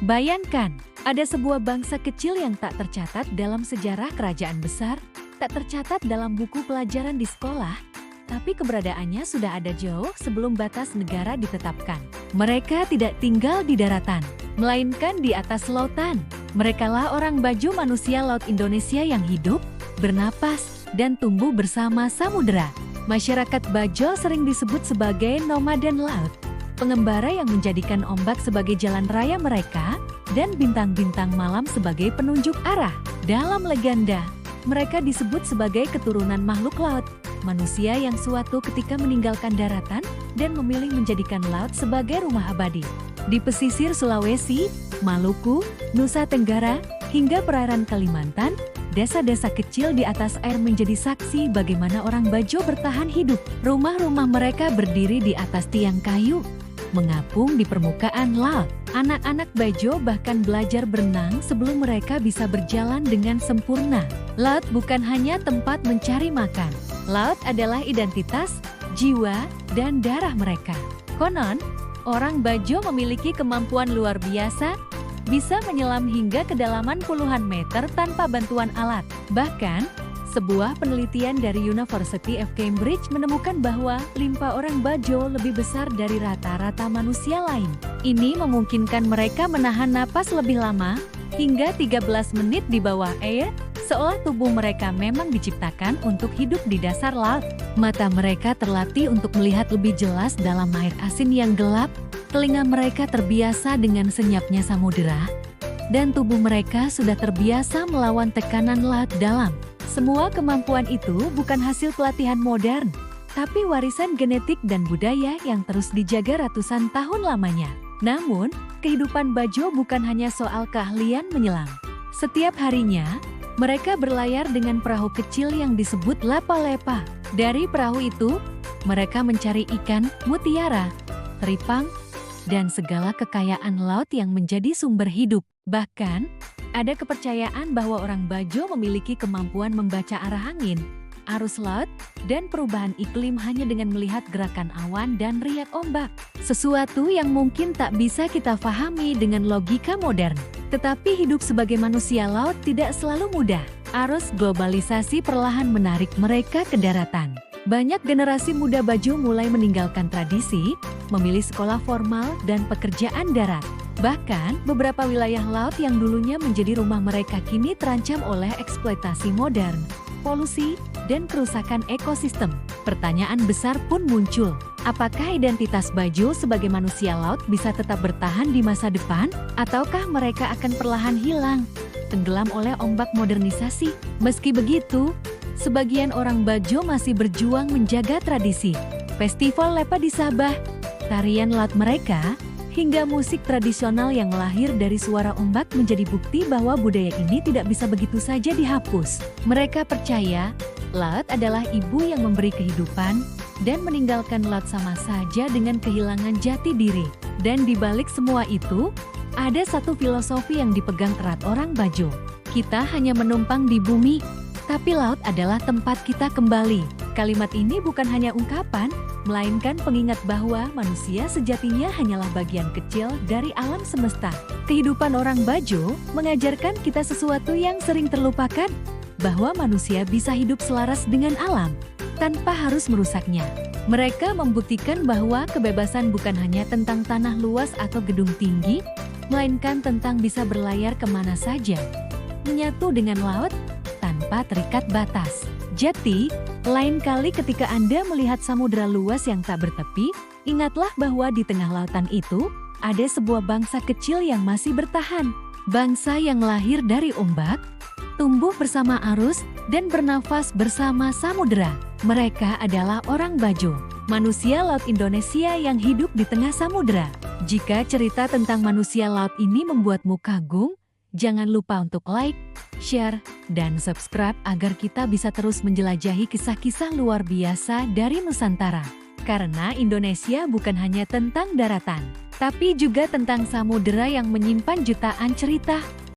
Bayangkan, ada sebuah bangsa kecil yang tak tercatat dalam sejarah kerajaan besar, tak tercatat dalam buku pelajaran di sekolah, tapi keberadaannya sudah ada jauh sebelum batas negara ditetapkan. Mereka tidak tinggal di daratan, melainkan di atas lautan. Merekalah orang Bajo manusia laut Indonesia yang hidup, bernapas, dan tumbuh bersama samudera. Masyarakat Bajo sering disebut sebagai nomaden laut, pengembara yang menjadikan ombak sebagai jalan raya mereka, dan bintang-bintang malam sebagai penunjuk arah. Dalam legenda, mereka disebut sebagai keturunan makhluk laut, manusia yang suatu ketika meninggalkan daratan dan memilih menjadikan laut sebagai rumah abadi. Di pesisir Sulawesi, Maluku, Nusa Tenggara, hingga perairan Kalimantan, desa-desa kecil di atas air menjadi saksi bagaimana orang Bajo bertahan hidup. Rumah-rumah mereka berdiri di atas tiang kayu, mengapung di permukaan laut. Anak-anak Bajo bahkan belajar berenang sebelum mereka bisa berjalan dengan sempurna. Laut bukan hanya tempat mencari makan. Laut adalah identitas, jiwa, dan darah mereka. Konon, orang Bajo memiliki kemampuan luar biasa, bisa menyelam hingga kedalaman puluhan meter tanpa bantuan alat. Bahkan, sebuah penelitian dari University of Cambridge menemukan bahwa limpa orang Bajo lebih besar dari rata-rata manusia lain. Ini memungkinkan mereka menahan napas lebih lama, hingga 13 menit di bawah air, seolah tubuh mereka memang diciptakan untuk hidup di dasar laut. Mata mereka terlatih untuk melihat lebih jelas dalam air asin yang gelap, telinga mereka terbiasa dengan senyapnya samudera, dan tubuh mereka sudah terbiasa melawan tekanan laut dalam. Semua kemampuan itu bukan hasil pelatihan modern, tapi warisan genetik dan budaya yang terus dijaga ratusan tahun lamanya. Namun, kehidupan Bajo bukan hanya soal keahlian menyelam. Setiap harinya, mereka berlayar dengan perahu kecil yang disebut lapa-lepa. Dari perahu itu, mereka mencari ikan, mutiara, teripang, dan segala kekayaan laut yang menjadi sumber hidup. Bahkan, ada kepercayaan bahwa orang Bajo memiliki kemampuan membaca arah angin, arus laut, dan perubahan iklim hanya dengan melihat gerakan awan dan riak ombak. Sesuatu yang mungkin tak bisa kita pahami dengan logika modern. Tetapi hidup sebagai manusia laut tidak selalu mudah. Arus globalisasi perlahan menarik mereka ke daratan. Banyak generasi muda Bajo mulai meninggalkan tradisi, memilih sekolah formal dan pekerjaan darat. Bahkan, beberapa wilayah laut yang dulunya menjadi rumah mereka kini terancam oleh eksploitasi modern, polusi, dan kerusakan ekosistem. Pertanyaan besar pun muncul. Apakah identitas Bajo sebagai manusia laut bisa tetap bertahan di masa depan? Ataukah mereka akan perlahan hilang, tenggelam oleh ombak modernisasi? Meski begitu, sebagian orang Bajo masih berjuang menjaga tradisi. Festival Lepa di Sabah, tarian laut mereka, hingga musik tradisional yang lahir dari suara ombak menjadi bukti bahwa budaya ini tidak bisa begitu saja dihapus. Mereka percaya, laut adalah ibu yang memberi kehidupan, dan meninggalkan laut sama saja dengan kehilangan jati diri. Dan di balik semua itu, ada satu filosofi yang dipegang erat orang Bajo. Kita hanya menumpang di bumi, tapi laut adalah tempat kita kembali. Kalimat ini bukan hanya ungkapan, melainkan pengingat bahwa manusia sejatinya hanyalah bagian kecil dari alam semesta. Kehidupan orang Bajo mengajarkan kita sesuatu yang sering terlupakan, bahwa manusia bisa hidup selaras dengan alam, tanpa harus merusaknya. Mereka membuktikan bahwa kebebasan bukan hanya tentang tanah luas atau gedung tinggi, melainkan tentang bisa berlayar kemana saja, menyatu dengan laut, tanpa terikat batas. Jadi, lain kali ketika Anda melihat samudera luas yang tak bertepi, ingatlah bahwa di tengah lautan itu, ada sebuah bangsa kecil yang masih bertahan. Bangsa yang lahir dari ombak, tumbuh bersama arus, dan bernafas bersama samudera. Mereka adalah orang Bajo, manusia laut Indonesia yang hidup di tengah samudera. Jika cerita tentang manusia laut ini membuatmu kagum, jangan lupa untuk like, share, dan subscribe agar kita bisa terus menjelajahi kisah-kisah luar biasa dari Nusantara. Karena Indonesia bukan hanya tentang daratan, tapi juga tentang samudera yang menyimpan jutaan cerita.